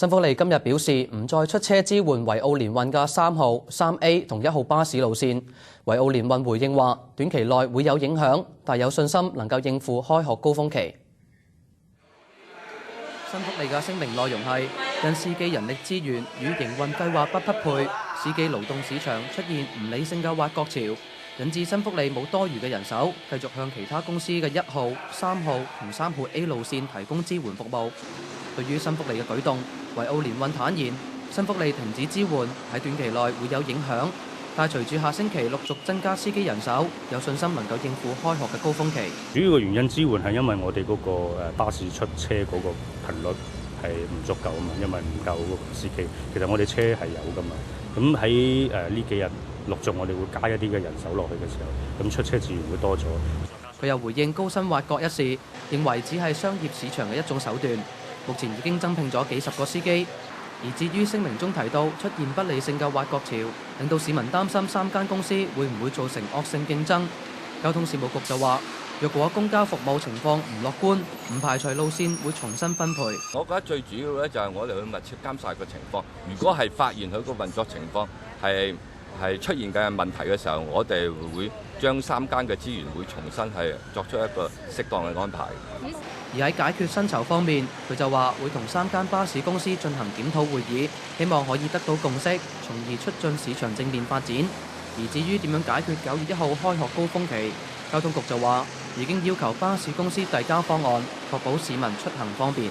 新福利今日表示唔再出車支援維澳聯運嘅3號、3A 同1號巴士路線。維澳聯運回應話，短期內會有影響，但有信心能夠應付開學高峰期。新福利嘅聲明內容係：因司機人力資源與營運計劃不匹配，司機勞動市場出現唔理性嘅挖角潮，引致新福利冇多餘嘅人手，繼續向其他公司嘅1號、3號同3號 A 路線提供支援服務。對於新福利嘅舉動，維澳聯運坦言，新福利停止支援喺短期內會有影響，但係隨住下星期陸續增加司機人手，有信心能夠應付開學嘅高峰期。主要嘅原因支援係因為我哋嗰個巴士出車嗰個頻率係唔足夠啊嘛，因為唔夠嗰個司機。其實我哋車係有噶嘛，咁喺呢幾日陸續我哋會加一啲嘅人手落去嘅時候，咁出車自然會多咗。佢又回應高薪挖角一事，認為只係商業市場嘅一種手段。目前已經增聘咗幾十個司機。而至於聲明中提到出現不理性嘅挖角潮，令到市民擔心3間公司會唔會造成惡性競爭。交通事務局就話，若果公交服務情況唔樂觀，唔排除路線會重新分配。我覺得最主要咧就係我哋去密切監察個情況。如果係發現佢個運作情況係出現嘅問題嘅時候，我哋會將3間嘅資源會重新係作出一個適當嘅安排。而喺解決薪酬方面，佢就話會同3間巴士公司進行檢討會議，希望可以得到共識，從而促進市場正面發展。而至於點樣解決9月1號開學高峰期，交通局就話已經要求巴士公司遞交方案，確保市民出行方便。